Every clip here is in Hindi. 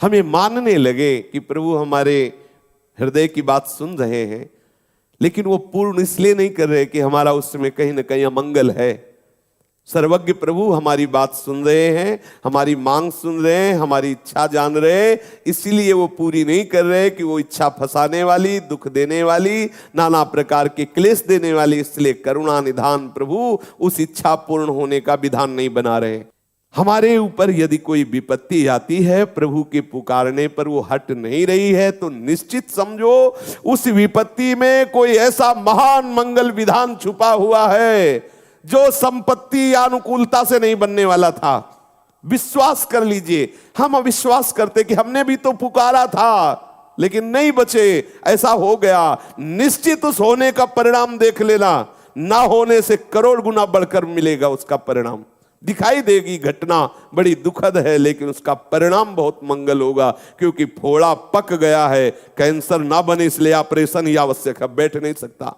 हमें मानने लगे कि प्रभु हमारे हृदय की बात सुन रहे हैं, लेकिन वो पूर्ण इसलिए नहीं कर रहे कि हमारा उसमें कहीं ना कहीं अमंगल है। सर्वज्ञ प्रभु हमारी बात सुन रहे हैं, हमारी मांग सुन रहे हैं, हमारी इच्छा जान रहे हैं, इसीलिए वो पूरी नहीं कर रहे कि वो इच्छा फंसाने वाली, दुख देने वाली, नाना प्रकार के क्लेश देने वाली, इसलिए करुणा निधान प्रभु उस इच्छा पूर्ण होने का विधान नहीं बना रहे। हमारे ऊपर यदि कोई विपत्ति आती है, प्रभु के पुकारने पर वो हट नहीं रही है, तो निश्चित समझो उस विपत्ति में कोई ऐसा महान मंगल विधान छुपा हुआ है जो संपत्ति या अनुकूलता से नहीं बनने वाला था। विश्वास कर लीजिए। हम अविश्वास करते कि हमने भी तो पुकारा था लेकिन नहीं बचे, ऐसा हो गया। निश्चित उस होने का परिणाम देख लेना, ना होने से करोड़ गुना बढ़कर मिलेगा उसका परिणाम। दिखाई देगी घटना बड़ी दुखद है, लेकिन उसका परिणाम बहुत मंगल होगा, क्योंकि फोड़ा पक गया है। कैंसर ना बने इसलिए ऑपरेशन ही आवश्यक है, बैठ नहीं सकता।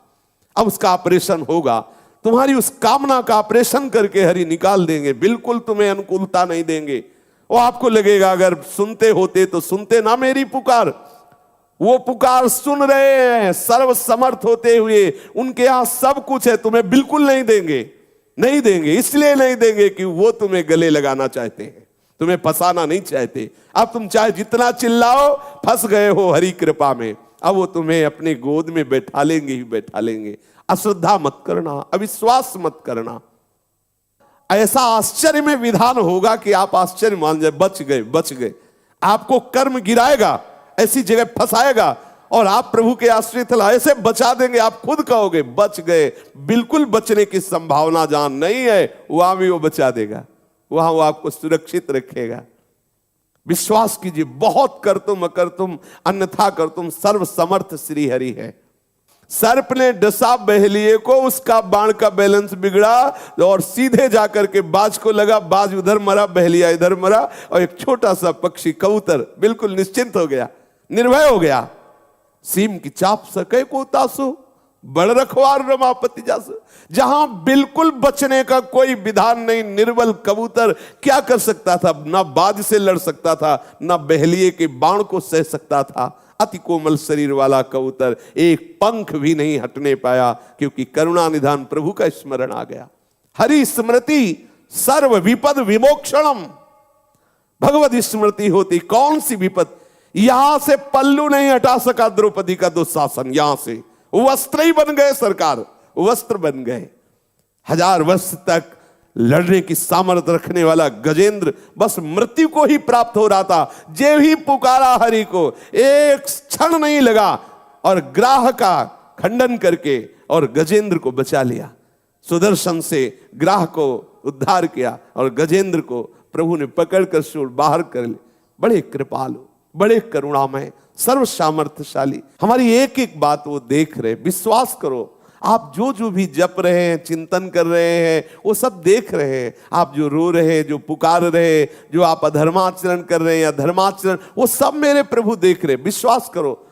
अब उसका ऑपरेशन होगा, तुम्हारी उस कामना का ऑपरेशन करके हरि निकाल देंगे। बिल्कुल तुम्हें अनुकूलता नहीं देंगे। वो आपको लगेगा अगर सुनते होते तो सुनते ना मेरी पुकार। वो पुकार सुन रहे हैं, सर्व समर्थ होते हुए, उनके यहां सब कुछ है, तुम्हें बिल्कुल नहीं देंगे। नहीं देंगे इसलिए नहीं देंगे कि वो तुम्हें गले लगाना चाहते हैं, तुम्हें फंसाना नहीं चाहते। अब तुम चाहे जितना चिल्लाओ, फंस गए हो हरि कृपा में। अब वो तुम्हें अपने गोद में बैठा लेंगे ही बैठा लेंगे। अश्रद्धा मत करना, अविश्वास मत करना। ऐसा आश्चर्य में विधान होगा कि आप आश्चर्य मान जाए, बच गए बच गए। आपको कर्म गिराएगा, ऐसी जगह फंसाएगा, और आप प्रभु के आश्रित ऐसे बचा देंगे, आप खुद कहोगे बच गए। बिल्कुल बचने की संभावना जहां नहीं है, वहां भी वो बचा देगा, वहां वो आपको सुरक्षित रखेगा। विश्वास कीजिए, बहुत कर तुम अकर तुम अन्यथा कर तुम, सर्व समर्थ श्री हरि है। सर्प ने डसा बहेलिए को, उसका बाण का बैलेंस बिगड़ा और सीधे जाकर के बाज को लगा। बाज उधर मरा, बहेलिया इधर मरा, और एक छोटा सा पक्षी कबूतर बिल्कुल निश्चिंत हो गया, निर्भय हो गया। सीम की चाप सके को तासु, बड़ रखवार रमापति जासु। जहां बिल्कुल बचने का कोई विधान नहीं, निर्बल कबूतर क्या कर सकता था? ना बाज से लड़ सकता था, ना बहेलिए के बाण को सह सकता था। अति कोमल शरीर वाला कबूतर एक पंख भी नहीं हटने पाया, क्योंकि करुणा निधान प्रभु का स्मरण आ गया। हरि स्मृति सर्व विपद विमोक्षणम। भगवत स्मृति होती, कौन सी विपद? यहां से पल्लू नहीं हटा सका द्रौपदी का दुशासन, यहां से वस्त्र ही बन गए, सरकार वस्त्र बन गए। 1000 वर्ष तक लड़ने की सामर्थ्य रखने वाला गजेंद्र बस मृत्यु को ही प्राप्त हो रहा था। जे ही पुकारा हरि को, एक क्षण नहीं लगा और ग्राह का खंडन करके और गजेंद्र को बचा लिया। सुदर्शन से ग्राह को उद्धार किया और गजेंद्र को प्रभु ने पकड़कर शूल बाहर कर लिया। बड़े कृपालु, बड़े करुणामय, सर्व सामर्थ्यशाली। हमारी एक एक बात वो देख रहे। विश्वास करो, आप जो भी जप रहे हैं, चिंतन कर रहे हैं, वो सब देख रहे हैं। आप जो रो रहे हैं, जो पुकार रहे हैं, जो आप अधर्माचरण कर रहे हैं या धर्माचरण, वो सब मेरे प्रभु देख रहे हैं। विश्वास करो,